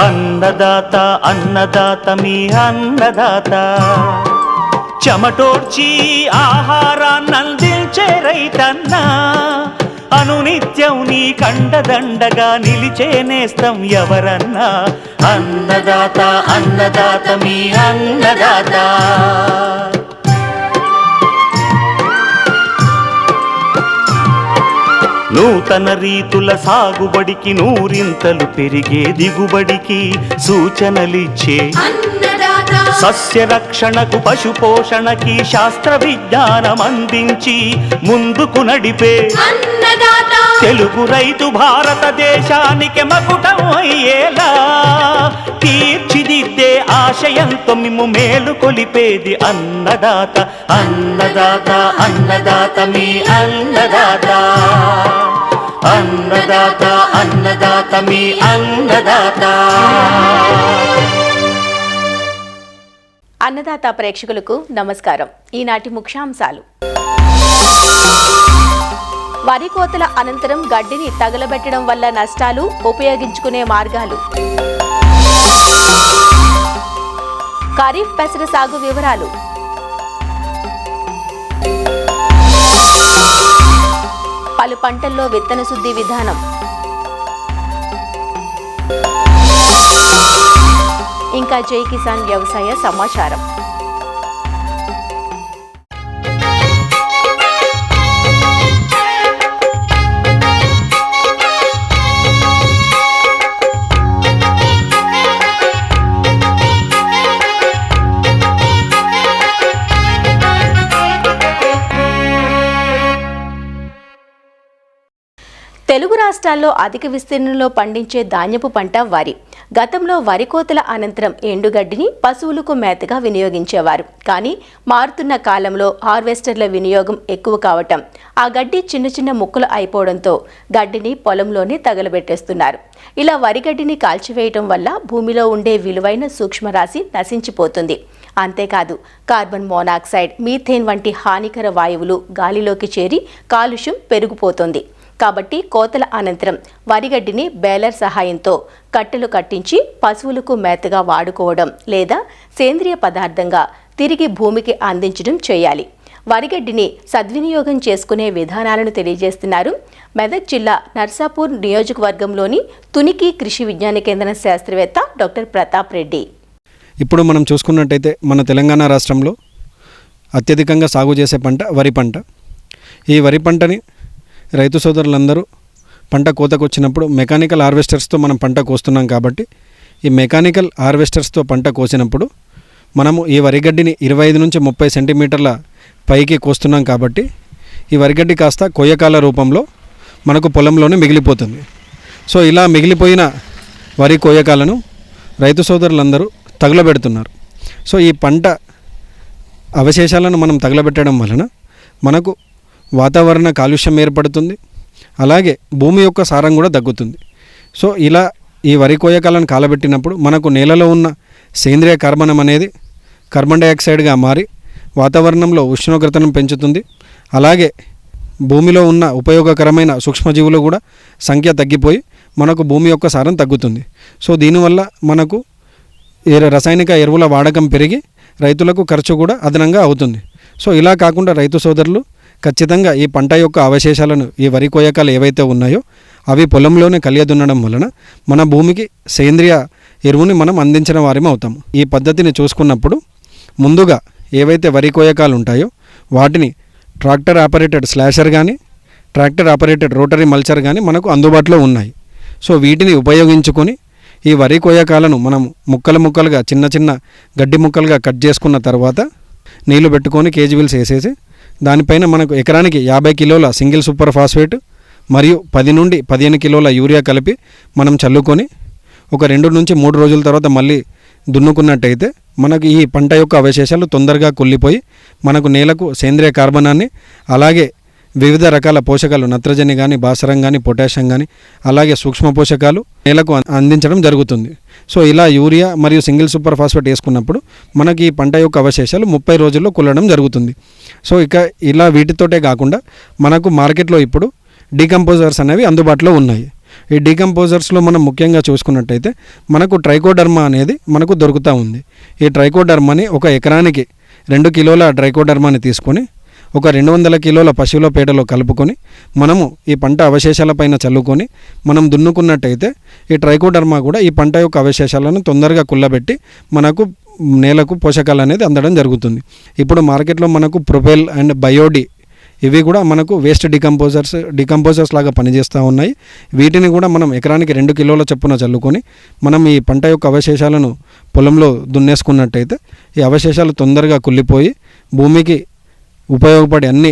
అన్నదాత అన్నదాత మీ అన్నదాత, చెమటోడ్చి ఆహారాన్నందించే రైతన్నా, అనునిత్యం నీ కండదండగా నిలిచే నేస్తం ఎవరన్నా. అన్నదాత అన్నదాత మీ అన్నదాత. నూతన రీతుల సాగుబడికి, నూరింతలు పెరిగే దిగుబడికి సూచనలిచ్చే సస్య రక్షణకు, పశు పోషణకి శాస్త్ర విజ్ఞానం అందించి ముందుకు నడిపే తెలుగు రైతు భారతదేశానికి మకుటం అయ్యేలా తీర్చిదిద్దే ఆశయంతో మిమ్ము మేలు కొలిపేది అన్నదాత. అన్నదాత అన్నదాత మీ అన్నదాత. అన్నదాత అన్నదాత మీ అన్నదాత. అన్నదాత ప్రేక్షకులకు నమస్కారం. ఈనాటి ముఖ్యాంశాలు: వరి కోతల అనంతరం గడ్డిని తగలబెట్టడం వల్ల నష్టాలు, ఉపయోగించుకునే మార్గాలు, ఖరీఫ్ పెసర సాగు వివరాలు, పలు పంటల్లో విత్తన శుద్ధి విధానం, ఇంకా జై కిసాన్ వ్యవసాయ సమాచారం. తెలుగు రాష్ట్రాల్లో అధిక విస్తీర్ణంలో పండించే ధాన్యపు పంట వరి. గతంలో వరి కోతల అనంతరం ఎండుగడ్డిని పశువులకు మేతగా వినియోగించేవారు. కానీ మారుతున్న కాలంలో హార్వెస్టర్ల వినియోగం ఎక్కువ కావటం, ఆ గడ్డి చిన్న చిన్న ముక్కలు అయిపోవడంతో గడ్డిని పొలంలోనే తగలబెట్టేస్తున్నారు. ఇలా వరి గడ్డిని కాల్చివేయటం వల్ల భూమిలో ఉండే విలువైన సూక్ష్మరాశి నశించిపోతుంది. అంతేకాదు, కార్బన్ మోనాక్సైడ్, మీథేన్ వంటి హానికర వాయువులు గాలిలోకి చేరి కాలుష్యం పెరిగిపోతుంది. కాబట్టి కోతల అనంతరం వరిగడ్డిని బేలర్ సహాయంతో కట్టెలు కట్టించి పశువులకు మేతగా వాడుకోవడం లేదా సేంద్రియ పదార్థంగా తిరిగి భూమికి అందించడం చేయాలి. వరిగడ్డిని సద్వినియోగం చేసుకునే విధానాలను తెలియజేస్తున్నారు మెదక్ జిల్లా నర్సాపూర్ నియోజకవర్గంలోని తునికి కృషి విజ్ఞాన కేంద్రం శాస్త్రవేత్త డాక్టర్ ప్రతాప్ రెడ్డి. ఇప్పుడు మనం చూసుకున్నట్టయితే మన తెలంగాణ రాష్ట్రంలో అత్యధికంగా సాగు చేసే పంట వరి పంట. ఈ వరి పంటని రైతు సోదరులందరూ పంట కోతకు వచ్చినప్పుడు మెకానికల్ హార్వెస్టర్స్తో మనం పంట కోస్తున్నాం. కాబట్టి ఈ మెకానికల్ హార్వెస్టర్స్తో పంట కోసినప్పుడు మనము ఈ వరిగడ్డిని 25 నుంచి 30 సెంటీమీటర్ల పైకి కోస్తున్నాం. కాబట్టి ఈ వరిగడ్డి కాస్త కొయ్యకాల రూపంలో మనకు పొలంలోనే మిగిలిపోతుంది. సో ఇలా మిగిలిపోయిన వరి కొయ్యకాలను రైతు సోదరులందరూ తగలబెడుతున్నారు. సో ఈ పంట అవశేషాలను మనం తగలబెట్టడం వలన మనకు వాతావరణ కాలుష్యం ఏర్పడుతుంది, అలాగే భూమి యొక్క సారం కూడా తగ్గుతుంది. సో ఇలా ఈ వరి కోయకాలను కాలబెట్టినప్పుడు మనకు నేలలో ఉన్న సేంద్రియ కార్బనం అనేది కార్బన్ డైఆక్సైడ్గా మారి వాతావరణంలో ఉష్ణోగ్రతను పెంచుతుంది. అలాగే భూమిలో ఉన్న ఉపయోగకరమైన సూక్ష్మజీవులు కూడా సంఖ్య తగ్గిపోయి మనకు భూమి యొక్క సారం తగ్గుతుంది. సో దీనివల్ల మనకు రసాయనిక ఎరువుల వాడకం పెరిగి రైతులకు ఖర్చు కూడా అదనంగా అవుతుంది. సో ఇలా కాకుండా రైతు సోదరులు ఖచ్చితంగా ఈ పంట యొక్క అవశేషాలను, ఈ వరి కోయకాలు ఏవైతే ఉన్నాయో అవి పొలంలోనే కలియదున్నడం వలన మన భూమికి సేంద్రియ ఎరువుని మనం అందించిన వారిమే అవుతాము. ఈ పద్ధతిని చూసుకున్నప్పుడు ముందుగా ఏవైతే వరి కోయకాలు ఉంటాయో వాటిని ట్రాక్టర్ ఆపరేటెడ్ స్లాషర్ కానీ, ట్రాక్టర్ ఆపరేటెడ్ రోటరీ మల్చర్ కానీ మనకు అందుబాటులో ఉన్నాయి. సో వీటిని ఉపయోగించుకొని ఈ వరి కోయకాలను మనం ముక్కలుగా చిన్న చిన్న గడ్డి ముక్కలుగా కట్ చేసుకున్న తర్వాత నీళ్లు పెట్టుకొని కేజీబిల్స్ వేసేసి దానిపైన మనకు ఎకరానికి 50 కిలోల సింగిల్ సూపర్ ఫాస్ఫేట్ మరియు 10 నుండి 15 కిలోల యూరియా కలిపి మనం చల్లుకొని ఒక 2 నుంచి 3 రోజుల తర్వాత మళ్ళీ దున్నుకున్నట్టయితే మనకు ఈ పంట యొక్క అవశేషాలు తొందరగా కుళ్ళిపోయి మనకు నేలకు సేంద్రియ కార్బనాన్ని, అలాగే వివిధ రకాల పోషకాలు నత్రజని కానీ, భాస్వరం కానీ, పొటాషియం కానీ, అలాగే సూక్ష్మ పోషకాలు నేలకు అందించడం జరుగుతుంది. సో ఇలా యూరియా మరియు సింగిల్ సూపర్ ఫాస్ఫేట్ వేసుకున్నప్పుడు మనకి ఈ పంట యొక్క అవశేషాలు 30 రోజుల్లో కుల్లడం జరుగుతుంది. సో ఇక ఇలా వీటితోటే కాకుండా మనకు మార్కెట్లో ఇప్పుడు డీకంపోజర్స్ అనేవి అందుబాటులో ఉన్నాయి. ఈ డీకంపోజర్స్లో మనం ముఖ్యంగా చూసుకున్నట్టయితే మనకు ట్రైకోడర్మా అనేది మనకు దొరుకుతూ ఉంది. ఈ ట్రైకోడర్మాని ఒక ఎకరానికి 2 కిలోల ట్రైకోడర్మాని తీసుకొని ఒక 200 కిలోల పశువుల పేటలో కలుపుకొని మనము ఈ పంట అవశేషాలపైన చల్లుకొని మనం దున్నుకున్నట్టయితే ఈ ట్రైకోడర్మా కూడా ఈ పంట యొక్క అవశేషాలను తొందరగా కుల్లబెట్టి మనకు నేలకు పోషకాలు అనేది అందడం జరుగుతుంది. ఇప్పుడు మార్కెట్లో మనకు ప్రొపెల్ అండ్ బయోడి ఇవి కూడా మనకు వేస్ట్ డికంపోజర్స్ లాగా పనిచేస్తూ ఉన్నాయి. వీటిని కూడా మనం ఎకరానికి 2 కిలోల చొప్పున చల్లుకొని మనం ఈ పంట యొక్క అవశేషాలను పొలంలో దున్నేసుకున్నట్టయితే ఈ అవశేషాలు తొందరగా కుళ్ళిపోయి భూమికి ఉపయోగపడే అన్ని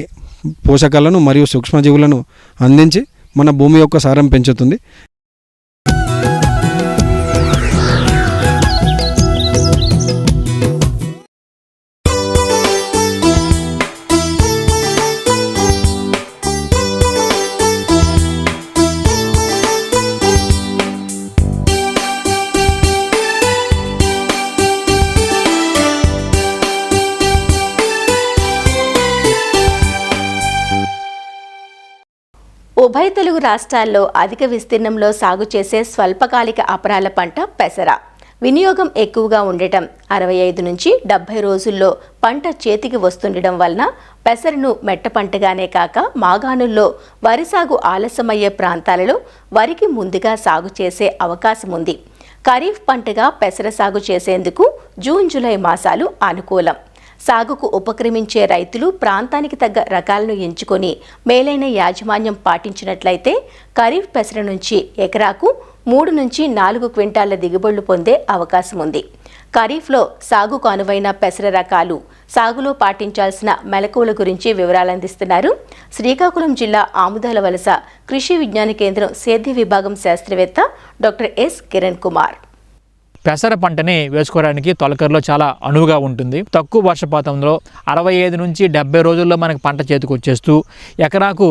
పోషకాలను మరియు సూక్ష్మజీవులను అందించి మన భూమి యొక్క సారం పెంచుతుంది. ఉభయ తెలుగు రాష్ట్రాల్లో అధిక విస్తీర్ణంలో సాగు చేసే స్వల్పకాలిక అపరాల పంట పెసర. వినియోగం ఎక్కువగా ఉండటం, 65 నుంచి 70 రోజుల్లో పంట చేతికి వస్తుండటం వలన పెసరను మెట్ట పంటగానే కాక మాగాణుల్లో వరి సాగు ఆలస్యమయ్యే ప్రాంతాలలో వరికి ముందుగా సాగు చేసే అవకాశం ఉంది. ఖరీఫ్ పంటగా పెసర సాగు చేసేందుకు జూన్ జూలై మాసాలు అనుకూలం. సాగుకు ఉపక్రమించే రైతులు ప్రాంతానికి తగ్గ రకాలను ఎంచుకొని మేలైన యాజమాన్యం పాటించినట్లయితే ఖరీఫ్ పెసర నుంచి ఎకరాకు 3 నుంచి 4 క్వింటాళ్ల దిగుబడులు పొందే అవకాశం ఉంది. ఖరీఫ్లో సాగుకు అనువైన పెసర రకాలు, సాగులో పాటించాల్సిన మెలకువల గురించి వివరాలు అందిస్తున్నారు శ్రీకాకుళం జిల్లా ఆముదాల వలస కృషి విజ్ఞాన కేంద్రం సేద్య విభాగం శాస్త్రవేత్త డాక్టర్ ఎస్ కిరణ్ కుమార్. పెసర పంటని వేసుకోవడానికి తొలకరిలో చాలా అనువుగా ఉంటుంది. తక్కువ వర్షపాతంలో 65 నుంచి 70 రోజుల్లో మనకి పంట చేతికి వచ్చేస్తూ ఎకరాకు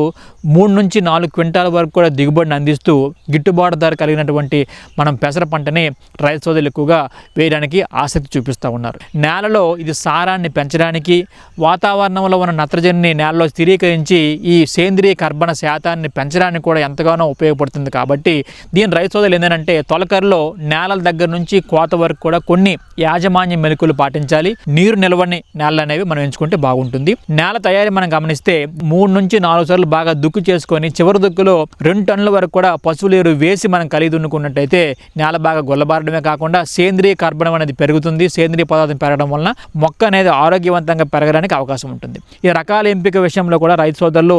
3 నుంచి 4 క్వింటాల వరకు కూడా దిగుబడిని అందిస్తూ గిట్టుబాటు ధర కలిగినటువంటి మనం పెసర పంటని రైతు సోదరులు ఎక్కువగా వేయడానికి ఆసక్తి చూపిస్తూ ఉన్నారు. నేలలో ఇది సారాన్ని పెంచడానికి, వాతావరణంలో ఉన్న నత్రజనిని నేలలో స్థిరీకరించి ఈ సేంద్రియ కర్బన శాతాన్ని పెంచడానికి కూడా ఎంతగానో ఉపయోగపడుతుంది. కాబట్టి దీని రైతు సోదరులు ఏంటంటే తొలకరిలో నేలల దగ్గర నుంచి కోత వరకు కూడా కొన్ని యాజమాన్య మెలకువలు పాటించాలి. నీరు నిల్వని నేలలు అనేవి మనం ఎంచుకుంటే బాగుంటుంది. నేల తయారీ మనం గమనిస్తే 3 నుంచి 4 సార్లు బాగా దుక్కు చేసుకొని చివరి దుక్కులో 2 టన్నుల వరకు కూడా పశువుల ఎరువు వేసి మనం కలిగి దున్నుకున్నట్టయితే నేల బాగా గొల్లబారడమే కాకుండా సేంద్రియ కర్బనం అనేది పెరుగుతుంది. సేంద్రియ పదార్థం పెరగడం వలన మొక్క అనేది ఆరోగ్యవంతంగా పెరగడానికి అవకాశం ఉంటుంది. ఈ రకాల ఎంపిక విషయంలో కూడా రైతు సోదరులు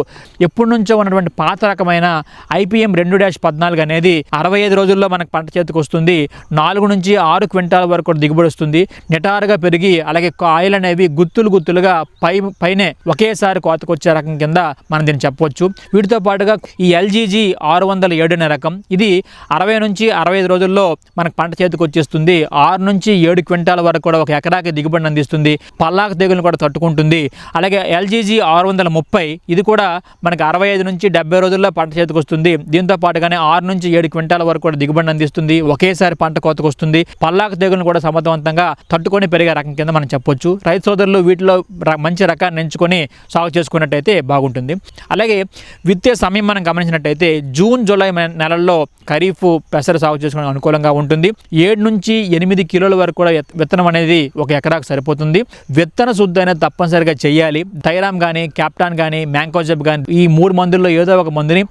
ఎప్పటి నుంచో ఉన్నటువంటి పాత రకమైన IPM 2-14 అనేది 65 రోజుల్లో మనకు పంట చేతికి వస్తుంది. 4 నుంచి 6 క్వింటాల వరకు దిగుబడి వస్తుంది. నిటారుగా పెరిగి అలాగే కాయలు అనేవి గుత్తులుగా పైనే ఒకేసారి కోతకొచ్చే రకం కింద మనం దీన్ని చెప్పవచ్చు. వీటితో పాటుగా ఈ LGG 607 అనే రకం, ఇది 60 నుంచి 65 రోజుల్లో మనకు పంట చేతికి వచ్చేస్తుంది. 6 నుంచి 7 క్వింటాల వరకు కూడా ఒక ఎకరాకి దిగుబడిని అందిస్తుంది. పల్లాక తెగులను కూడా తట్టుకుంటుంది. అలాగే LGG 630 ఇది కూడా మనకి 65 నుంచి 70 రోజుల్లో పంట చేతికి వస్తుంది. దీంతో పాటుగానే 6 నుంచి 7 క్వింటాల వరకు కూడా దిగుబడిని అందిస్తుంది. ఒకేసారి పంట కోతకు వస్తుంది. పల్లాక తెగులను కూడా సమర్థవంతంగా తట్టుకొని పెరిగే రకం కింద మనం చెప్పొచ్చు. రైతు సోదరులు వీటిలో మంచి రకాన్ని ఎంచుకొని సాగు చేసుకున్నట్టయితే బాగుంటుంది. అలాగే విత్తే సమయం మనం గమనించినట్టయితే జూన్ జూలై నెలల్లో ఖరీఫ్ పెసర సాగు చేసుకునే అనుకూలంగా ఉంటుంది. 7 నుంచి 8 కిలోల వరకు కూడా విత్తనం అనేది ఒక ఎకరాకు సరిపోతుంది. విత్తన శుద్ధి అనేది తప్పనిసరిగా చేయాలి. థైరామ్ కానీ, క్యాప్టాన్ కానీ, మ్యాంకోజెబ్ కానీ ఈ 3 మందుల్లో ఏదో ఒక మందుని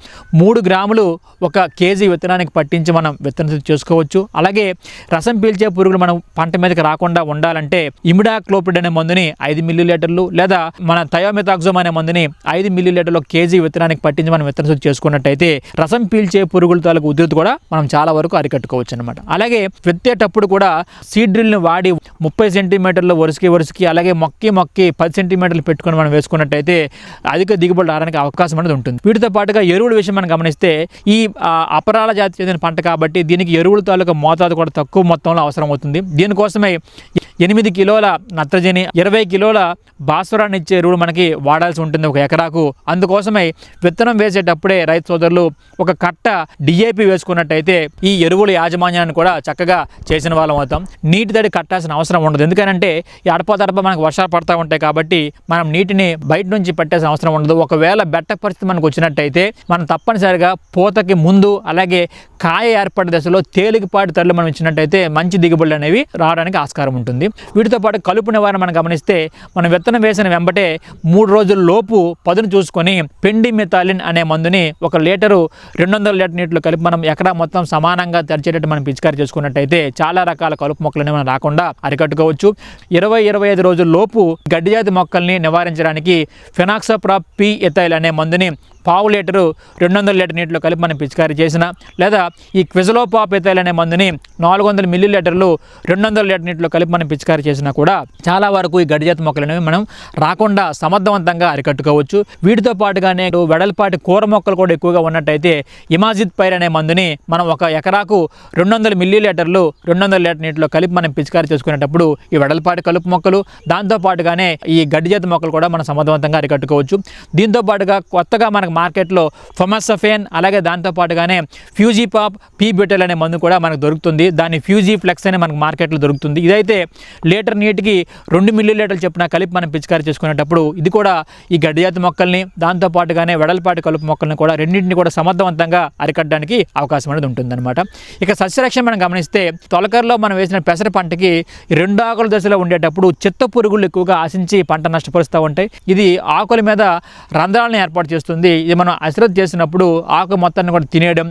3 గ్రాములు 1 కేజీ విత్తనానికి పట్టించి మనం విత్తన శుద్ధి చేసుకోవచ్చు. అలాగే రసం పీల్చే పురుగులు మనం పంట మీదకి రాకుండా ఉండాలంటే ఇమిడాక్లోపిడ్ అనే మందుని 5 మిల్లీలీటర్లు లేదా మన థయోమెథాక్సోమ్ అనే మందుని 5 మిల్లీలీటర్లు కేజీ విత్తనానికి పట్టించి మనం విత్తన శుద్ధి చేసుకున్నట్టయితే రసం పీల్చే పురుగుల తాలూకు ఉధృతి కూడా మనం చాలా వరకు అరికట్టుకోవచ్చు అనమాట. అలాగే విత్తేటప్పుడు కూడా సీడ్ డ్రిల్ని వాడి 30 సెంటీమీటర్లు వరుసకి అలాగే మొక్కి 10 సెంటీమీటర్లు పెట్టుకొని మనం వేసుకున్నట్టయితే అధిక దిగుబడి రావడానికి అవకాశం అనేది ఉంటుంది. వీటితో పాటుగా ఎరువుల విషయం మనం గమనిస్తే ఈ అపరాల జాతి చెందిన పంట కాబట్టి దీనికి ఎరువుల తాలూకా మోతాదు కూడా తక్కువ మొత్తంలో అవసరం అవుతుంది. దీనికోసమే 8 కిలోల నత్రజని, 20 కిలోల భాస్వరాన్ని ఇచ్చే ఎరువులు మనకి వాడాల్సి ఉంటుంది ఒక ఎకరాకు. అందుకోసమే విత్తనం వేసేటప్పుడే రైతు సోదరులు ఒక కట్ట DAP వేసుకున్నట్టయితే ఈ ఎరువుల యాజమాన్యాన్ని కూడా చక్కగా చేసిన వాళ్ళం అవుతాం. నీటి తడి కట్టాల్సిన అవసరం ఉండదు. ఎందుకంటే ఈ అడపదడప మనకు వర్షాలు పడతా ఉంటాయి కాబట్టి మనం నీటిని బయట నుంచి పెట్టాల్సిన అవసరం ఉండదు. ఒకవేళ బెట్ట పరిస్థితి మనకు వచ్చినట్టయితే మనం తప్పనిసరిగా పూతకి ముందు అలాగే కాయ ఏర్పడే దశలో తేలికపాటి తడులు మనం ఇచ్చినట్టయితే మంచి దిగుబడులు అనేవి రావడానికి ఆస్కారం ఉంటుంది. వీటితో పాటు కలుపు నివారణ మనం గమనిస్తే మనం విత్తనం వేసిన వెంబటే 3 రోజుల లోపు పదును చూసుకొని పెండిమిథాలిన్ అనే మందుని 1 లీటరు 200 లీటర్ నీటిలో కలిపి మనం ఎకరా మొత్తం సమానంగా తడిచేటట్టు మనం పిచికారీ చేసుకున్నట్టయితే చాలా రకాల కలుపు మొక్కలని మనం రాకుండా అరికట్టుకోవచ్చు. 20-25 రోజుల లోపు గడ్డి జాతి మొక్కల్ని నివారించడానికి ఫెనాక్సప్రాప్ P ఎథైల్ అనే మందుని 1/2 లీటరు 200 లీటర్ నీటిలో కలిపి మనం పిచికారీ చేసిన, లేదా ఈ క్విజలోపాప్ ఎథైల్ అనే మందుని 400 మిల్లీలీటర్లు 200 లీటర్ నీటిలో కలిపి మనం పిచికారీ చేసినా కూడా చాలా వరకు ఈ గడ్డి జాతి మొక్కలు అనేవి మనం రాకుండా సమర్థవంతంగా అరికట్టుకోవచ్చు. వీటితో పాటుగానే వెడల్పాటి కూర మొక్కలు కూడా ఎక్కువగా ఉన్నట్టయితే ఇమాజిత్ పైర్ అనే మందుని మనం ఒక ఎకరాకు 200 మిల్లీలీటర్లు 200 లీటర్ నీటిలో కలిపి మనం పిచికారీ చేసుకునేటప్పుడు ఈ వెడల్పాటి కలుపు మొక్కలు దాంతో పాటుగానే ఈ గడ్డి జాతి మొక్కలు కూడా మనం సమర్థవంతంగా అరికట్టుకోవచ్చు. దీంతో పాటుగా కొత్తగా మనకు మార్కెట్లో ఫొమాసఫేన్ అలాగే దాంతో పాటుగానే ఫ్యూజీపాప్ P బెటల్ అనే మందు కూడా మనకు దొరుకుతుంది. దాని ఫ్యూజీ ఫ్లెక్స్ అనే మనకు మార్కెట్లో దొరుకుతుంది. ఇదైతే లీటర్ నీటికి 2 మిల్లీలీటర్లు చొప్పున కలిపి మనం పిచికారీ చేసుకునేటప్పుడు ఇది కూడా ఈ గడ్డి జాతి మొక్కల్ని దాంతో పాటుగానే వెడల్పాటి కలుపు మొక్కల్ని కూడా రెండింటిని కూడా సమర్థవంతంగా అరికట్టడానికి అవకాశం అనేది ఉంటుందన్నమాట. ఇక సస్యరక్షణ మనం గమనిస్తే తొలకరలో మనం వేసిన పెసర పంటకి 2 ఆకుల దశలో ఉండేటప్పుడు చిత్త పురుగులు ఎక్కువగా ఆశించి పంట నష్టపరుస్తూ ఉంటాయి. ఇది ఆకుల మీద రంధ్రాలను ఏర్పాటు చేస్తుంది. ఇది మనం అశ్రద్ధ చేసినప్పుడు ఆకు మొత్తాన్ని కూడా తినేయడం,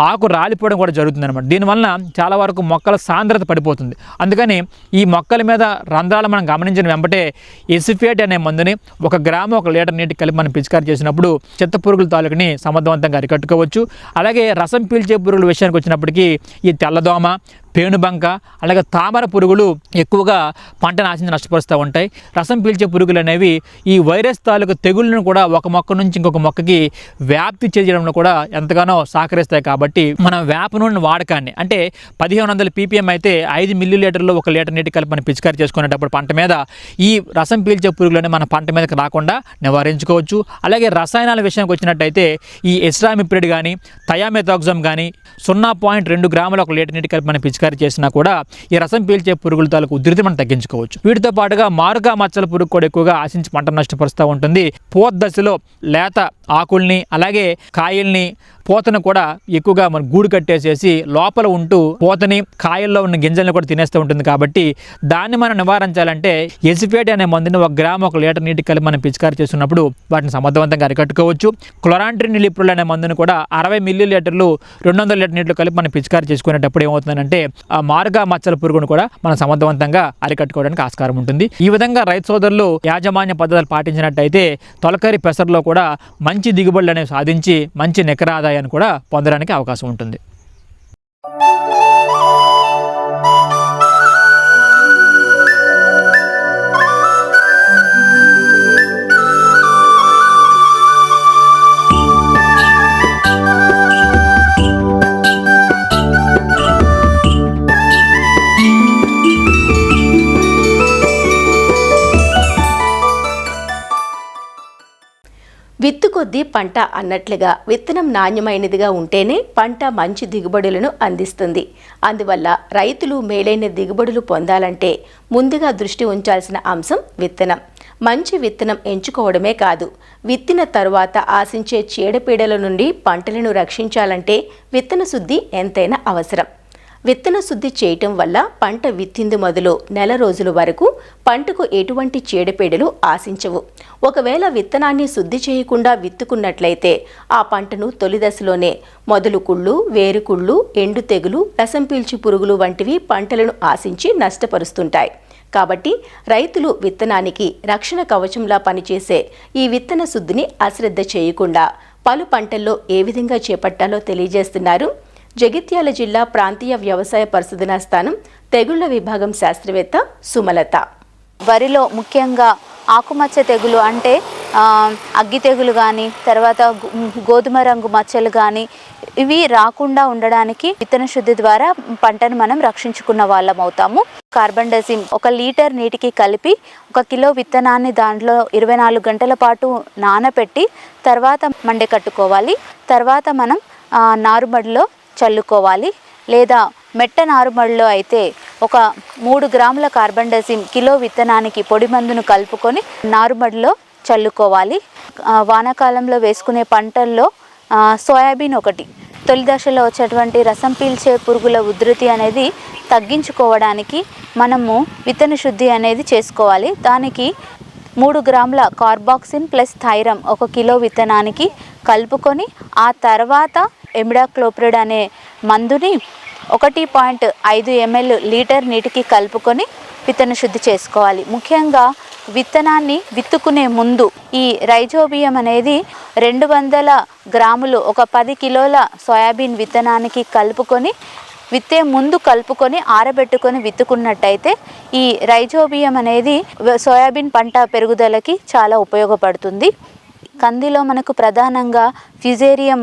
ఆకు రాలిపోవడం కూడా జరుగుతుంది అనమాట. దీనివల్ల చాలా వరకు మొక్కల సాంద్రత పడిపోతుంది. అందుకని ఈ మొక్కల మీద రంధ్రాలు మనం గమనించిన వెంబటే ఎసిఫేట్ అనే మందుని 1 గ్రాము 1 లీటర్ నీటికి కలిపి మనం పిచికారీ చేసినప్పుడు చిత్త పురుగుల తాలూకుని సమర్థవంతంగా అరికట్టుకోవచ్చు. అలాగే రసం పీల్చే పురుగుల విషయానికి వచ్చినప్పటికీ ఈ తెల్లదోమ, పేనుబంక అలాగే తామర పురుగులు ఎక్కువగా పంటను ఆశించి నష్టపరుస్తూ ఉంటాయి. రసం పీల్చే పురుగులు అనేవి ఈ వైరస్ తాలూకు తెగుళ్ళను కూడా ఒక మొక్క నుంచి ఇంకొక మొక్కకి వ్యాప్తి చేయడంలో కూడా ఎంతగానో సహకరిస్తాయి. కాబట్టి మనం వేప నూనె వాడకాన్ని అంటే 1500 ppm అయితే 5 మిల్లీలీటర్లు 1 లీటర్ నీటి కలిపి మనం పిచికారీ చేసుకునేటప్పుడు పంట మీద ఈ రసం పీల్చే పురుగులని మన పంట మీదకి రాకుండా నివారించుకోవచ్చు. అలాగే రసాయనాల విషయానికి వచ్చినట్టయితే ఈ ఎస్ట్రామిప్రిడ్ కానీ థయామెథాక్సమ్ కానీ 0.2 గ్రాముల 1 లీటర్ నీటి కలిపి మనం పిచికారీ చేసినా కూడా ఈ రసం పీల్చే పురుగుల తాలూకు ఉధృతి మనం తగ్గించుకోవచ్చు. వీటితో పాటుగా మారుగా మచ్చల పురుగు కూడా ఎక్కువగా ఆశించి పంట నష్టపరుస్తూ ఉంటుంది. పూత దశలో లేత ఆకుల్ని అలాగే కాయల్ని పూతను కూడా ఎక్కువగా మనం గూడు కట్టేసేసి లోపల ఉంటూ పూతని కాయల్లో ఉన్న గింజల్ని కూడా తినేస్తూ ఉంటుంది. కాబట్టి దాన్ని మనం నివారించాలంటే ఎసిఫేట్ అనే మందుని 1 గ్రాము 1 లీటర్ నీటికి కలిపి మనం పిచికారీ చేస్తున్నప్పుడు వాటిని సమర్థవంతంగా అరికట్టుకోవచ్చు. క్లోరాంట్రినిలిప్రోల్ అనే మందుని కూడా 60 మిల్లీలీటర్లు 200 లీటర్ నీటిలో కలిపి మనం పిచికారీ చేసుకునేటప్పుడు ఏమవుతుందంటే ఆ మారుగా మచ్చల పురుగును కూడా మనం సమర్థవంతంగా అరికట్టుకోవడానికి ఆస్కారం ఉంటుంది. ఈ విధంగా రైతు సోదరులు యాజమాన్య పద్ధతులు పాటించినట్టయితే తొలకరి పెసరలో కూడా మంచి దిగుబడులు అనేవి సాధించి మంచి నికర ఆదాయాన్ని కూడా పొందడానికి అవకాశం ఉంటుంది. విత్తు కొద్దీ పంట అన్నట్లుగా విత్తనం నాణ్యమైనదిగా ఉంటేనే పంట మంచి దిగుబడులను అందిస్తుంది. అందువల్ల రైతులు మేలైన దిగుబడులు పొందాలంటే ముందుగా దృష్టి ఉంచాల్సిన అంశం విత్తనం. మంచి విత్తనం ఎంచుకోవడమే కాదు, విత్తిన తరువాత ఆశించే చీడపీడల నుండి పంటలను రక్షించాలంటే విత్తన శుద్ధి ఎంతైనా అవసరం. విత్తన శుద్ధి చేయటం వల్ల పంట విత్తింది మొదలు నెల రోజుల వరకు పంటకు ఎటువంటి చీడపీడలు ఆశించవు. ఒకవేళ విత్తనాన్ని శుద్ధి చేయకుండా విత్తుకున్నట్లయితే ఆ పంటను తొలి దశలోనే మొదలు కుళ్ళు, వేరుకుళ్ళు, ఎండు తెగులు, రసం పీల్చి పురుగులు వంటివి పంటలను ఆశించి నష్టపరుస్తుంటాయి. కాబట్టి రైతులు విత్తనానికి రక్షణ కవచంలా పనిచేసే ఈ విత్తన శుద్ధిని అశ్రద్ధ చేయకుండా పలు పంటల్లో ఏ విధంగా చేపట్టాలో తెలియజేస్తున్నారు జగిత్యాల జిల్లా ప్రాంతీయ వ్యవసాయ పరిశోధనా స్థానం తెగుళ్ల విభాగం శాస్త్రవేత్త సుమలత. వరిలో ముఖ్యంగా ఆకుమచ్చ తెగులు అంటే అగ్గి తెగులు కానీ, తర్వాత గోధుమ రంగు మచ్చలు కానీ ఇవి రాకుండా ఉండడానికి విత్తన శుద్ధి ద్వారా పంటను మనం రక్షించుకున్న వాళ్ళం అవుతాము. కార్బండజిమ్ 1 లీటర్ నీటికి కలిపి 1 కిలో విత్తనాన్ని దాంట్లో 24 గంటల పాటు నానబెట్టి తర్వాత మండే కట్టుకోవాలి. తర్వాత మనం నారుమడిలో చల్లుకోవాలి. లేదా మెట్ట నారుమడిలో అయితే 3 గ్రాముల కార్బండజిమ్ కిలో విత్తనానికి పొడి మందును కలుపుకొని నారుమడిలో చల్లుకోవాలి. వానాకాలంలో వేసుకునే పంటల్లో సోయాబీన్ ఒకటి. తొలి దశలో వచ్చేటువంటి రసం పీల్చే పురుగుల ఉధృతి అనేది తగ్గించుకోవడానికి మనము విత్తన శుద్ధి అనేది చేసుకోవాలి. దానికి 3 గ్రాముల కార్బాక్సిన్ ప్లస్ థైరమ్ 1 కిలో విత్తనానికి కలుపుకొని ఆ తర్వాత ఎమిడాక్లోప్రిడ్ అనే మందుని 1.5 ml లీటర్ నీటికి కలుపుకొని విత్తన శుద్ధి చేసుకోవాలి. ముఖ్యంగా విత్తనాన్ని విత్తుకునే ముందు ఈ రైజోబియం అనేది 200 గ్రాములు 10 కిలోల సోయాబీన్ విత్తనానికి కలుపుకొని విత్తే ముందు కలుపుకొని ఆరబెట్టుకొని విత్తుకున్నట్టయితే ఈ రైజోబియం అనేది సోయాబీన్ పంట పెరుగుదలకి చాలా ఉపయోగపడుతుంది. కందిలో మనకు ప్రధానంగా ఫ్యూజేరియం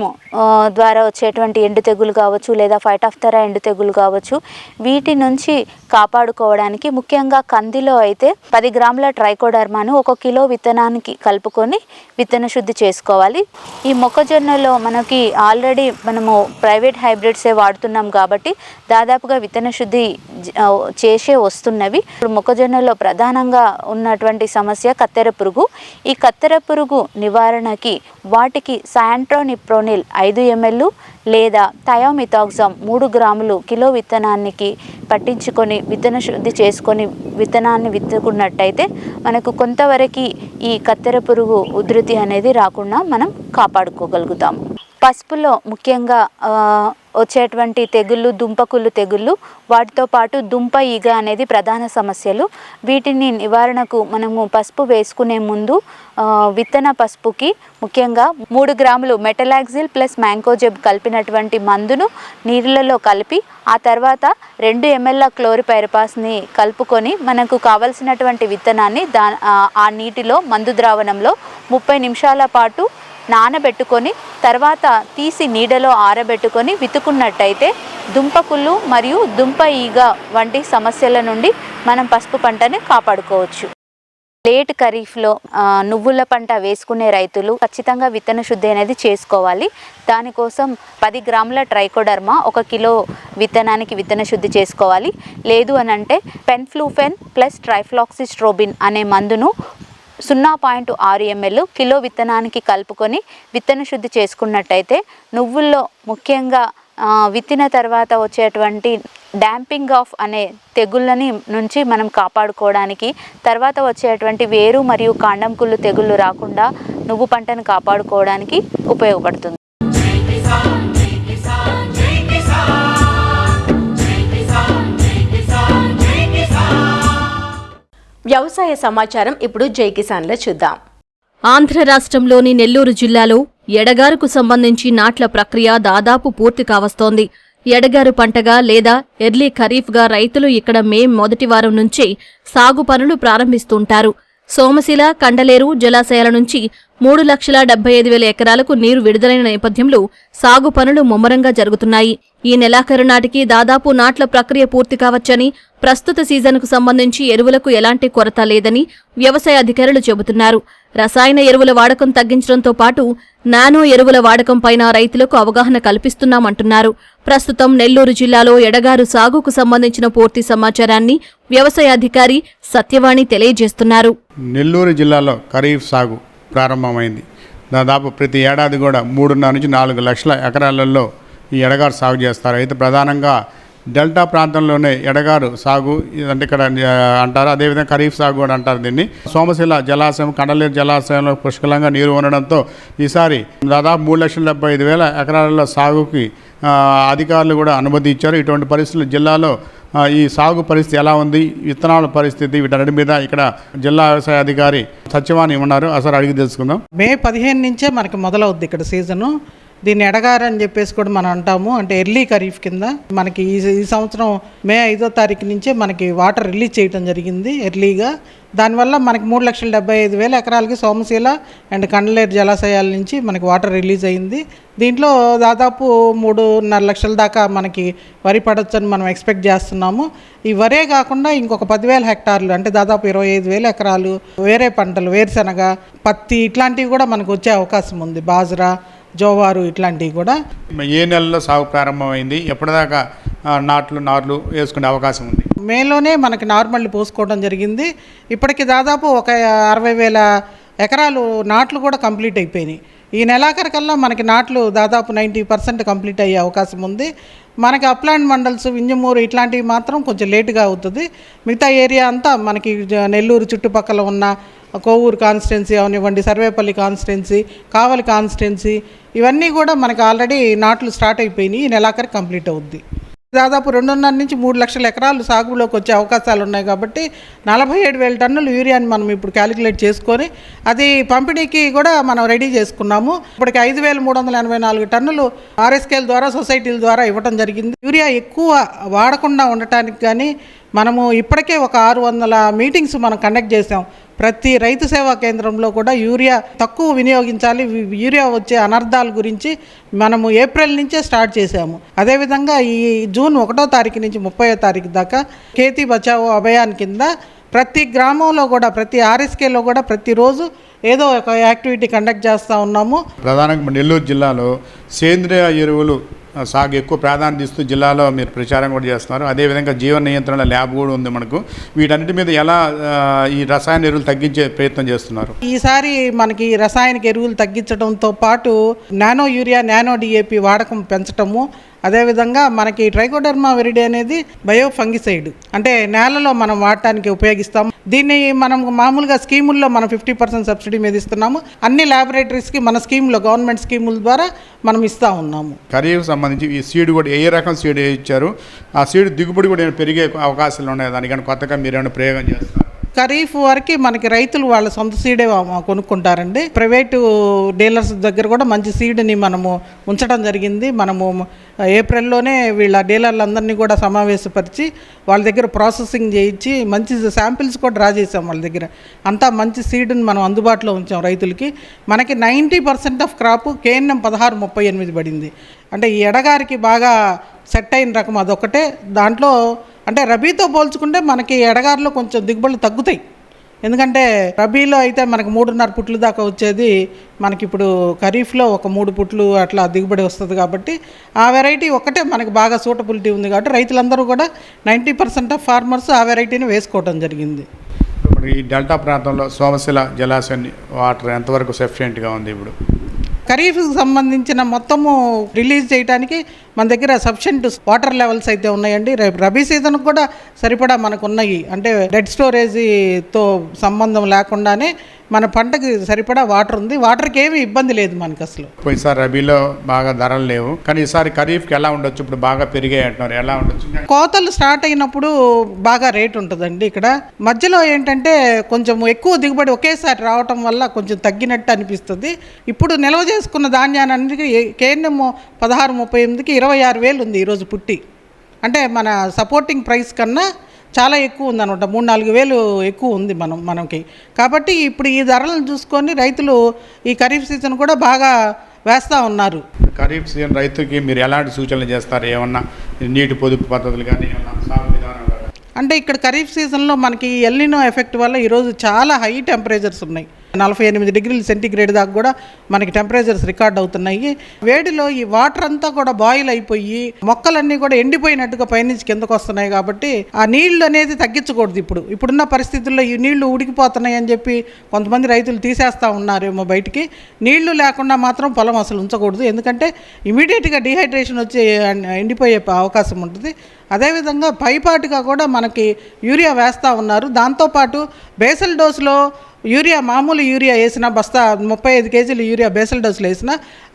ద్వారా వచ్చేటువంటి ఎండు తెగులు కావచ్చు, లేదా ఫైటాఫ్థరా ఎండు తెగులు కావచ్చు, వీటి నుంచి కాపాడుకోవడానికి ముఖ్యంగా కందిలో అయితే 10 గ్రాముల ట్రైకోడర్మాను 1 కిలో విత్తనానికి కలుపుకొని విత్తన శుద్ధి చేసుకోవాలి. ఈ మొక్కజొన్నలో మనకి ఆల్రెడీ మనము ప్రైవేట్ హైబ్రిడ్సే వాడుతున్నాం కాబట్టి దాదాపుగా విత్తన శుద్ధి చేసే వస్తున్నవి. ఇప్పుడు మొక్కజొన్నలో ప్రధానంగా ఉన్నటువంటి సమస్య కత్తెర పురుగు. ఈ కత్తెర పురుగు నివారణకి వాటికి శాంట్రోనిప్రోనిల్ 5 ml లేదా థయోమిథాక్సమ్ 3 గ్రాములు కిలో విత్తనానికి పట్టించుకొని విత్తన శుద్ధి చేసుకొని విత్తనాన్ని విత్తుకున్నట్టయితే మనకు కొంతవరకు ఈ కత్తెర పురుగు ఉధృతి అనేది రాకుండా మనం కాపాడుకోగలుగుతాము. పసుపులో ముఖ్యంగా వచ్చేటువంటి తెగుళ్ళు దుంపకుళ్ళు తెగుళ్ళు, వాటితో పాటు దుంప ఈగ అనేది ప్రధాన సమస్యలు. వీటిని నివారణకు మనము పసుపు వేసుకునే ముందు విత్తన పసుపుకి ముఖ్యంగా 3 గ్రాములు మెటలాక్సిల్ ప్లస్ మ్యాంకోజెబ్ కలిపినటువంటి మందును నీళ్ళలో కలిపి ఆ తర్వాత 2 ml క్లోరిపైరిపాస్ని కలుపుకొని మనకు కావలసినటువంటి విత్తనాన్ని ఆ నీటిలో మందు ద్రావణంలో 30 నిమిషాల పాటు నానబెట్టుకొని తర్వాత తీసి నీడలో ఆరబెట్టుకొని విత్తుకున్నట్టయితే దుంపకుళ్ళు మరియు దుంప ఈగ వంటి సమస్యల నుండి మనం పసుపు పంటని కాపాడుకోవచ్చు. లేట్ ఖరీఫ్లో నువ్వుల పంట వేసుకునే రైతులు ఖచ్చితంగా విత్తన శుద్ధి అనేది చేసుకోవాలి. దానికోసం 10 గ్రాముల ట్రైకోడర్మా 1 కిలో విత్తనానికి విత్తన శుద్ధి చేసుకోవాలి. లేదు అనంటే పెన్ఫ్లూఫెన్ ప్లస్ ట్రైఫ్లాక్సిస్ట్రోబిన్ అనే మందును 0.6 ml కిలో విత్తనానికి కలుపుకొని విత్తన శుద్ధి చేసుకున్నట్టయితే నువ్వుల్లో ముఖ్యంగా విత్తిన తర్వాత వచ్చేటువంటి డాంపింగ్ ఆఫ్ అనే తెగుళ్ళని నుంచి మనం కాపాడుకోవడానికి, తర్వాత వచ్చేటువంటి వేరు మరియు కాండం కుళ్ళు తెగుళ్ళు రాకుండా నువ్వు పంటను కాపాడుకోవడానికి ఉపయోగపడుతుంది. వ్యవసాయ సమాచారం ఇప్పుడు జై కిసాన్లో చూద్దాం. ఆంధ్ర రాష్ట్రంలోని నెల్లూరు జిల్లాలో ఎడగారుకు సంబంధించి నాట్ల ప్రక్రియ దాదాపు పూర్తి కావస్తోంది. ఎడగారు పంటగా లేదా ఎర్లీ ఖరీఫ్గా రైతులు ఇక్కడ మే మొదటి వారం నుంచే సాగు పనులు ప్రారంభిస్తుంటారు. సోమశిల, కండలేరు జలాశయాల నుంచి 3,75,000 ఎకరాలకు నీరు విడుదలైన నేపథ్యంలో సాగు పనులు ముమ్మరంగా జరుగుతున్నాయి. ఈ నెలాఖరు నాటికి దాదాపు నాట్ల ప్రక్రియ పూర్తి కావచ్చని, ప్రస్తుత సీజన్కు సంబంధించి ఎరువులకు ఎలాంటి కొరత లేదని వ్యవసాయ అధికారులు చెబుతున్నారు. రసాయన ఎరువుల వాడకం తగ్గించడంతో పాటు నానో ఎరువుల వాడకంపైన రైతులకు అవగాహన కల్పిస్తున్నామంటున్నారు. ప్రస్తుతం నెల్లూరు జిల్లాలో ఎడగారు సాగుకు సంబంధించిన పూర్తి సమాచారాన్ని వ్యవసాయ అధికారి సత్యవాణి తెలియజేస్తున్నారు. నెల్లూరు జిల్లాలో ఖరీఫ్ సాగు ప్రారంభమైంది. దాదాపు ప్రతి ఏడాది కూడా 3.5 నుంచి 4 లక్షల ఎకరాలలో ఈ ఎడగారు సాగు చేస్తారు. అయితే ప్రధానంగా డెల్టా ప్రాంతంలోనే ఎడగారు సాగు అంటే ఇక్కడ అంటారు. అదేవిధంగా ఖరీఫ్ సాగు కూడా అంటారు దీన్ని. సోమశిల జలాశయం, కండలేరు జలాశయంలో పుష్కలంగా నీరు ఉండడంతో ఈసారి దాదాపు 3,75,000 ఎకరాలలో సాగుకి అధికారులు కూడా అనుమతి ఇచ్చారు. ఇటువంటి పరిస్థితులు జిల్లాలో ఈ సాగు పరిస్థితి ఎలా ఉంది, విత్తనాల పరిస్థితి, వీటన్నిటి మీద ఇక్కడ జిల్లా వ్యవసాయ అధికారి సత్యవాణి ఉన్నారు. అసలు అడిగి తెలుసుకుందాం. మే 15 నుంచే మనకి మొదలవుద్ది ఇక్కడ సీజను. దీన్ని ఎడగారు అని చెప్పేసి కూడా మనం అంటాము. అంటే ఎర్లీ ఖరీఫ్ కింద మనకి ఈ సంవత్సరం మే 5వ తారీఖు నుంచే మనకి వాటర్ రిలీజ్ చేయడం జరిగింది ఎర్లీగా. దానివల్ల మనకి 3,75,000 ఎకరాలకి సోమశీల అండ్ కండలేరు జలాశయాల నుంచి మనకి వాటర్ రిలీజ్ అయింది. దీంట్లో దాదాపు 3.5 లక్షల దాకా మనకి వరి పడొచ్చని మనం ఎక్స్పెక్ట్ చేస్తున్నాము. ఈ వరే కాకుండా ఇంకొక 10,000 హెక్టార్లు అంటే దాదాపు 25,000 ఎకరాలు వేరే పంటలు, వేరుశనగ, పత్తి ఇట్లాంటివి కూడా మనకు వచ్చే అవకాశం ఉంది. బాజ్రా, జోవారు ఇట్లాంటివి కూడా. ఏ నెలలో సాగు ప్రారంభమైంది, ఎప్పటిదాకా నార్లు వేసుకునే అవకాశం ఉంది? మేలోనే మనకి నార్మల్ పోసుకోవడం జరిగింది. ఇప్పటికి దాదాపు ఒక 60,000 ఎకరాలు నాట్లు కూడా కంప్లీట్ అయిపోయినాయి. ఈ నెలాఖరికల్లా మనకి నాట్లు దాదాపు 90% కంప్లీట్ అయ్యే అవకాశం ఉంది. మనకి అప్లాండ్ మండల్స్, వింజమూరు ఇట్లాంటివి మాత్రం కొంచెం లేటుగా అవుతుంది. మిగతా ఏరియా అంతా మనకి నెల్లూరు చుట్టుపక్కల ఉన్న కోవూరు కాన్స్టిట్యున్సీ అవనివ్వండి, సర్వేపల్లి కాన్స్టిట్యున్సీ, కావలి కాన్స్టిట్యున్సీ ఇవన్నీ కూడా మనకి ఆల్రెడీ నాట్లు స్టార్ట్ అయిపోయినాయి. ఈ నెలాఖరు కంప్లీట్ అవుద్ది. దాదాపు 2.5 నుంచి 3 లక్షల ఎకరాలు సాగులోకి వచ్చే అవకాశాలు ఉన్నాయి కాబట్టి 47,000 టన్నులు యూరియాని మనం ఇప్పుడు క్యాలిక్యులేట్ చేసుకొని అది పంపిణీకి కూడా మనం రెడీ చేసుకున్నాము. ఇప్పటికి 5,384 టన్నులు ఆర్ఎస్కేల ద్వారా, సొసైటీల ద్వారా ఇవ్వడం జరిగింది. యూరియా ఎక్కువ వాడకుండా ఉండటానికి కానీ మనము ఇప్పటికే ఒక 600 మీటింగ్స్ మనం కండక్ట్ చేసాం. ప్రతి రైతు సేవా కేంద్రంలో కూడా యూరియా తక్కువ వినియోగించాలి, యూరియా వచ్చే అనర్థాల గురించి మనము ఏప్రిల్ నుంచే స్టార్ట్ చేసాము. అదేవిధంగా ఈ జూన్ 1వ తారీఖు నుంచి 30వ తారీఖు దాకా ఖేతీ బచావో అభియాన్ కింద ప్రతి గ్రామంలో కూడా, ప్రతి ఆర్ఎస్కేలో కూడా ప్రతిరోజు ఏదో ఒక యాక్టివిటీ కండక్ట్ చేస్తూ ఉన్నాము. ప్రధానంగా నెల్లూరు జిల్లాలో సేంద్రియ ఎరువులు సాగు ఎక్కువ ప్రాధాన్యత ఇస్తూ జిల్లాలో మీరు ప్రచారం కూడా చేస్తున్నారు. అదేవిధంగా జీవన నియంత్రణ ల్యాబ్ కూడా ఉంది మనకు. వీటన్నిటి మీద ఎలా ఈ రసాయన ఎరువులు తగ్గించే ప్రయత్నం చేస్తున్నారు? ఈసారి మనకి రసాయనిక ఎరువులు తగ్గించడంతో పాటు నానో యూరియా, నానో డిఏపి వాడకం పెంచటము, అదేవిధంగా మనకి ట్రైకోడర్మా విరిడి అనేది బయో ఫంగిసైడ్, అంటే నేలలో మనం వాడటానికి ఉపయోగిస్తాము. దీన్ని మనం మామూలుగా స్కీముల్లో మనం 50% సబ్సిడీ మీద ఇస్తున్నాము. అన్ని ల్యాబొరేటరీస్కి మన స్కీమ్లో, గవర్నమెంట్ స్కీముల ద్వారా మనం ఇస్తూ ఉన్నాము. ఖరీఫ్ సంబంధించి ఈ సీడ్ కూడా ఏ రకం సీడ్ ఇచ్చారు? ఆ సీడ్ దిగుబడి కూడా పెరిగే అవకాశాలు ఉన్నాయి. దానికన్నా కొత్తగా మీరు ఏమైనా ప్రయోగం చేస్తారు? ఖరీఫ్ వరకు మనకి రైతులు వాళ్ళ సొంత సీడే కొనుక్కుంటారండి. ప్రైవేటు డీలర్స్ దగ్గర కూడా మంచి సీడ్ని మనము ఉంచడం జరిగింది. మనము ఏప్రిల్లోనే వీళ్ళ డీలర్లందరినీ కూడా సమావేశపరిచి వాళ్ళ దగ్గర ప్రాసెసింగ్ చేయించి మంచి శాంపిల్స్ కూడా డ్రా చేసాం. వాళ్ళ దగ్గర అంతా మంచి సీడ్ని మనం అందుబాటులో ఉంచాం రైతులకి. మనకి 90% ఆఫ్ క్రాప్ KNM 1638 పడింది. అంటే ఈ ఎడగారికి బాగా సెట్ అయిన రకం అదొకటే. దాంట్లో అంటే రబీతో పోల్చుకుంటే మనకి ఎడగారిలో కొంచెం దిగుబడులు తగ్గుతాయి. ఎందుకంటే రబీలో అయితే మనకు 3.5 పుట్లు దాకా వచ్చేది, మనకి ఇప్పుడు ఖరీఫ్లో ఒక 3 పుట్లు అట్లా దిగుబడి వస్తుంది. కాబట్టి ఆ వెరైటీ ఒక్కటే మనకి బాగా సూటబిలిటీ ఉంది. కాబట్టి రైతులందరూ కూడా 90% ఆఫ్ ఫార్మర్స్ ఆ వెరైటీని వేసుకోవడం జరిగింది. ఈ డెల్టా ప్రాంతంలో సోమశిల జలాశయం వాటర్ ఎంతవరకు సఫిషియెంట్గా ఉంది? ఇప్పుడు ఖరీఫ్కి సంబంధించిన మొత్తము రిలీజ్ చేయడానికి మన దగ్గర సఫిషియెంట్ వాటర్ లెవెల్స్ అయితే ఉన్నాయండి. రేపు రబీ సీజన్కి కూడా సరిపడా మనకు ఉన్నాయి. అంటే డెడ్ స్టోరేజీతో సంబంధం లేకుండానే మన పంటకి సరిపడా వాటర్ ఉంది. వాటర్కి ఏమీ ఇబ్బంది లేదు మనకి అసలు. ఈసారి రబీలో బాగా ధరలు లేవు, కానీ ఈసారి ఖరీఫ్కి ఎలా ఉండొచ్చు? ఇప్పుడు బాగా పెరిగాయి అంటున్నారు, ఎలా ఉండొచ్చు? కోతలు స్టార్ట్ అయినప్పుడు బాగా రేట్ ఉంటుందండి. ఇక్కడ మధ్యలో ఏంటంటే కొంచెం ఎక్కువ దిగుబడి ఒకేసారి రావటం వల్ల కొంచెం తగ్గినట్టు అనిపిస్తుంది. ఇప్పుడు నిల్వ చేసుకున్న ధాన్యానికి KNM 1638కి 26,000 ఉంది ఈరోజు పుట్టి. అంటే మన సపోర్టింగ్ ప్రైస్ కన్నా చాలా ఎక్కువ ఉందన్నమాట. 3-4 వేలు ఎక్కువ ఉంది మనకి. కాబట్టి ఇప్పుడు ఈ ధరలను చూసుకొని రైతులు ఈ ఖరీఫ్ సీజన్ కూడా బాగా వేస్తూ ఉన్నారు. ఖరీఫ్ సీజన్ రైతుకి మీరు ఎలాంటి సూచనలు చేస్తారు? ఏమన్నా నీటి పొదుపు పద్ధతులు కానీ ఏమన్నా సాగు విధానం? అంటే ఇక్కడ ఖరీఫ్ సీజన్లో మనకి ఎల్నినో ఎఫెక్ట్ వల్ల ఈరోజు చాలా హై టెంపరేచర్స్ ఉన్నాయి. 48 డిగ్రీల సెంటీగ్రేడ్ దాకా కూడా మనకి టెంపరేచర్స్ రికార్డ్ అవుతున్నాయి. వేడిలో ఈ వాటర్ అంతా కూడా బాయిల్ అయిపోయి మొక్కలన్నీ కూడా ఎండిపోయినట్టుగా పైనుంచి కిందకు వస్తున్నాయి. కాబట్టి ఆ నీళ్లు అనేది తగ్గించకూడదు. ఇప్పుడున్న పరిస్థితుల్లో ఈ నీళ్లు ఉడికిపోతున్నాయి అని చెప్పి కొంతమంది రైతులు తీసేస్తూ ఉన్నారేమో బయటికి. నీళ్లు లేకుండా మాత్రం పొలం అసలు ఉంచకూడదు. ఎందుకంటే ఇమీడియట్గా డిహైడ్రేషన్ వచ్చి ఎండిపోయే అవకాశం ఉంటుంది. అదేవిధంగా పైపాటుగా కూడా మనకి యూరియా వేస్తూ ఉన్నారు. దాంతోపాటు బేసల్ డోసులో యూరియా, మామూలు యూరియా వేసిన బస్తా 35 కేజీలు యూరియా బేసల్ డోసులు వేసిన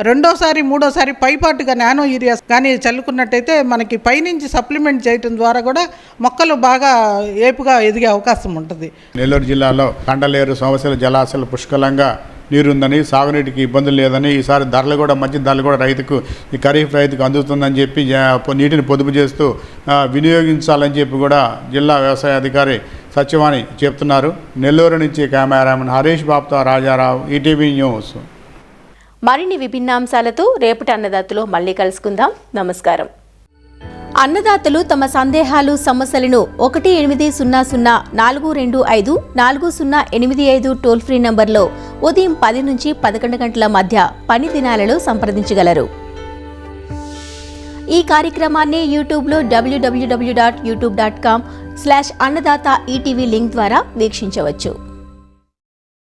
రెండోసారి మూడోసారి పైపాటుగా నానో యూరియా కానీ చల్లుకున్నట్టయితే మనకి పైనుంచి సప్లిమెంట్ చేయడం ద్వారా కూడా మొక్కలు బాగా ఏపుగా ఎదిగే అవకాశం ఉంటుంది. నెల్లూరు జిల్లాలో కండలేరు, సోమశిల జలాశయాలు పుష్కలంగా నీరుందని, సాగునీటికి ఇబ్బందులు లేదని, ఈసారి ధరలు కూడా మంచి ధరలు కూడా రైతుకు, ఈ ఖరీఫ్ రైతుకు అందుతుందని చెప్పి నీటిని పొదుపు చేస్తూ వినియోగించాలని చెప్పి కూడా జిల్లా వ్యవసాయ అధికారి సత్యవాణి చెప్తున్నారు. నెల్లూరు నుంచి కెమెరామెన్ హరీష్ బాబుతో రాజారావు, ఈటీవీ న్యూస్. మరిన్ని విభిన్నాంశాలతో రేపటి అన్నదాతలో మళ్ళీ కలుసుకుందాం. నమస్కారం. అన్నదాతలు తమ సందేహాలు, సమస్యలను 1-800-425-4085 టోల్ ఫ్రీ నంబర్లో ఉదయం 10 నుంచి 11 గంటల మధ్య పని దినాలలో సంప్రదించగలరు. ఈ కార్యక్రమాన్ని యూట్యూబ్లో www.youtube.com/అన్నదాత ఈటీవీ లింక్ ద్వారా వీక్షించవచ్చు.